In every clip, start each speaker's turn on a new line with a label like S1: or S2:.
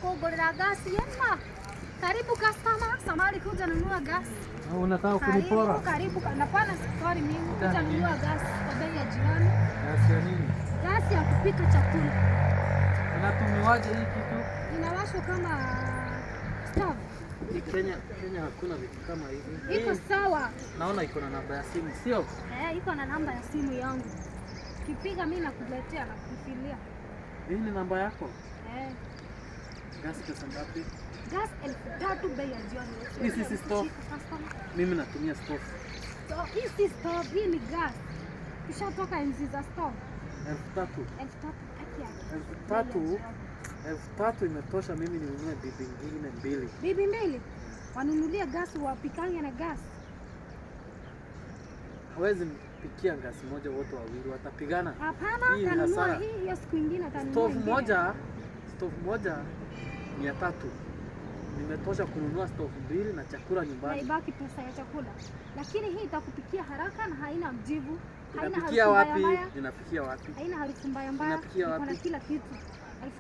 S1: kugurira gasi yema. Karibu customer, samahani kuja nunua gasi.
S2: Unataka kunipora?
S1: Karibu, napana safari mimi kuja nunua gasi kwa bei ya jioni.
S2: Gasi ya nini?
S1: Gasi ya kupika chakula.
S2: Inatumiwaje hii kitu?
S1: Inawashwa kama stove.
S2: Kenya hakuna vitu kama hivi.
S1: Iko sawa.
S2: Naona iko na namba ya simu, sio?
S1: Iko na namba ya simu yangu. Kipiga mimi nakuletea na kufilia.
S2: Hii ni namba yako?
S1: Gasi
S2: pesa ngapi?
S1: Gasi 3,000 bei ya jioni.
S2: Hii si stove. Mimi natumia stove.
S1: Hii si stove, hii ni gas. Tushatoka enzi za stove.
S2: 3,000.
S1: 3,000
S2: 3,000 imetosha mimi ninunue bibi nyingine mbili.
S1: Bibi mbili? Wanunulia gasi wapikange na gasi.
S2: Hawezi pikia gasi moja wote wawili watapigana.
S1: Hapana, kanunua hii ya siku nyingine atanunua.
S2: Stove moja 300. Nimetosha kununua stove mbili na chakula nyumbani.
S1: Na ibaki pesa ya chakula. Lakini hii itakupikia haraka na haina mjivu.
S2: Inapikia wapi? Inapikia wapi?
S1: Haina harufu mbaya mbaya.
S2: Inapikia wapi?
S1: Kuna kila kitu.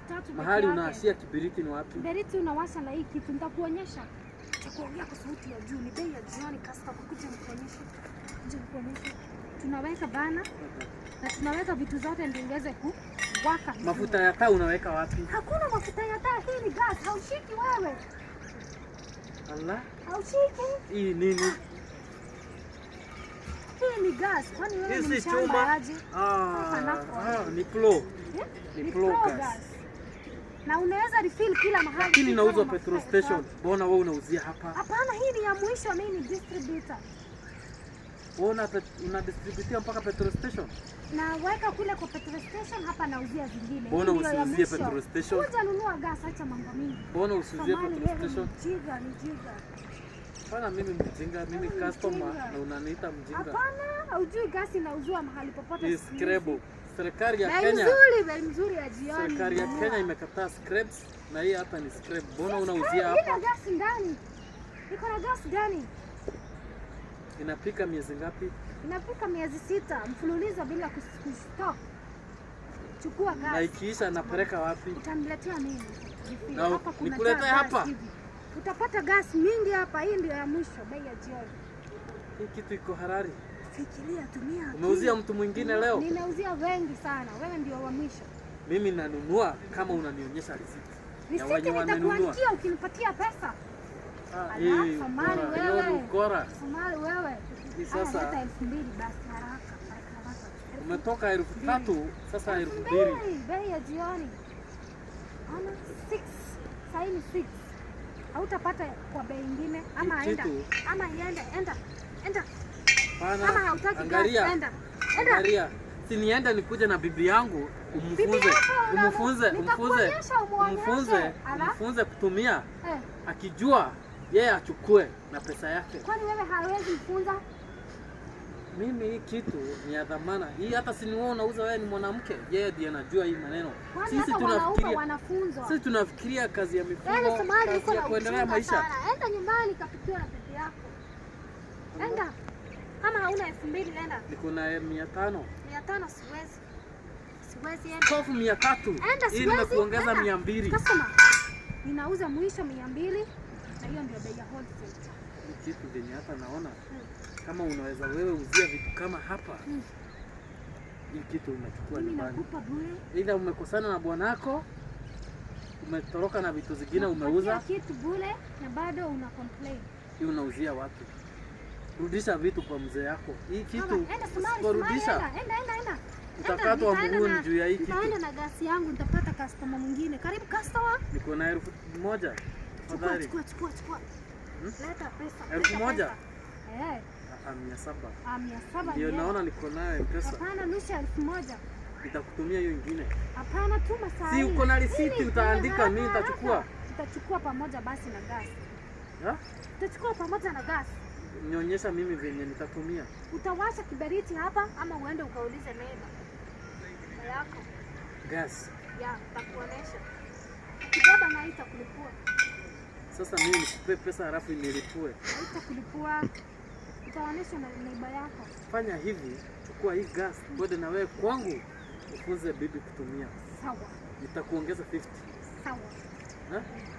S1: 3,000
S2: mahali unaashia kibiriti ni wapi?
S1: Kibiriti unawasha na hii kitu nitakuonyesha. Nitakuongea kwa sauti ya juu. Ni bei ya jioni customer kuja nikuonyeshe. Tunaweka bana na tunaweka vitu zote ndio iweze kuwaka.
S2: Mafuta ya taa unaweka wapi?
S1: Hakuna mafuta ya taa, hii ni gas. Haushiki wewe.
S2: Allah.
S1: Haushiki.
S2: Hii nini?
S1: Hii ni gas. Kwani wewe ni
S2: mshamba aje? Ni pro. Ni pro gas.
S1: Na unaweza refill kila mahali.
S2: Lakini inauzwa petrol station. Mbona wewe unauzia hapa?
S1: Hapana, hii ni ya mwisho, mimi ni distributor.
S2: Una distributia mpaka petrol station?
S1: Na weka kule kwa petrol station, hapa nauzia zingine.
S2: Mbona usiuzie petrol station?
S1: Kuja nunua gas, acha mambo mingi.
S2: Mbona usiuzie petrol station?
S1: Ni jiga.
S2: Hapana, mimi mjinga, mimi customer na unaniita mjinga.
S1: Hapana, haujui gas inauzwa mahali popote.
S2: Ni scrap. Serikali ya Kenya.
S1: Bei nzuri ya jioni.
S2: Serikali ya Kenya imekataa scraps na hii hapa ni scrap. Mbona unauzia hapa?
S1: Ina gas ndani. Iko na gas ndani.
S2: Inapika miezi ngapi?
S1: Inapika miezi 6 mfululizo bila kustop. Chukua gas.
S2: Na ikiisha napeleka wapi?
S1: Utaniletea mimi.
S2: Na hapa kuna nikuletea hapa.
S1: Utapata gas mingi hapa, hii ndio ya mwisho bei ya jioni.
S2: Hii kitu iko harari.
S1: Fikiria, tumia akili.
S2: Umeuzia mtu mwingine leo?
S1: Nimeuzia wengi sana. Wewe ndio wa mwisho.
S2: Mimi nanunua kama unanionyesha receipt.
S1: Risiti nitakuandikia ukinipatia pesa. Samali wewe. Samali wewe.
S2: Sasa
S1: 2,000 basi haraka.
S2: Umetoka 3,000 sasa 2,000.
S1: Bei ya jioni. Ana 6. Sasa ni 6. Hautapata kwa bei nyingine ama enda. Ama enda.
S2: Pana, angalia. Si nienda nikuje na bibi yangu umfunze kutumia. Akijua yeye achukue na pesa yake.
S1: Kwani wewe hawezi mfunza?
S2: Mimi hii kitu ni ya dhamana. Hii hata si ni wewe unauza, wewe ni mwanamke. Yeye ndiye anajua hii maneno. Sisi tunafikiria kazi ya mifugo, kazi ya kuendelea maisha.
S1: Enda nyumbani kapikiwa na bibi yako. Enda. Kama hauna 2,000 nenda.
S2: Niko na 500.
S1: 500 siwezi enda.
S2: Kofu 300. Hii nimekuongeza 200.
S1: Customer. Ninauza mwisho 200 na hiyo ndio bei ya wholesale.
S2: Ni kitu venye hata naona. Kama unaweza wewe uzia vitu kama hapa. Hii kitu unachukua nyumbani.
S1: Nakupa bure.
S2: Ila umekosana na bwanako. Umetoroka na vitu zingine umeuza.
S1: Kitu bure na bado una complain.
S2: Hii unauzia watu. Rudisha vitu kwa mzee yako. Hii kitu
S1: usipurudisha. Enda.
S2: Utakatwa mguuni juu ya hii kitu.
S1: Nitaenda na gasi yangu nitapata customer mwingine. Karibu customer.
S2: Niko na 1,000. Tafadhali.
S1: Chukua. Leta pesa.
S2: 1,000?
S1: 700.
S2: 700. Ndio naona niko nayo pesa.
S1: Hapana, nusu 1,000.
S2: Nitakutumia hiyo nyingine.
S1: Hapana, tuma saa hii.
S2: Si uko na risiti utaandika, mimi nitachukua.
S1: Tutachukua pamoja basi na gasi. Tutachukua pamoja na gasi.
S2: Nionyesha mimi venye nitatumia.
S1: Utawasha kiberiti hapa ama uende ukaulize neighbor yako.
S2: Gas.
S1: Nitakuonesha. Kibaba na itakulipua.
S2: Sasa mimi nikupe pesa halafu nilipue.
S1: Haitakulipua. Utaonesha na neighbor yako.
S2: Fanya hivi, chukua hii gas, twende na wewe kwangu ufunze bibi kutumia.
S1: Sawa.
S2: Nitakuongeza 50.
S1: Sawa.
S2: Ha?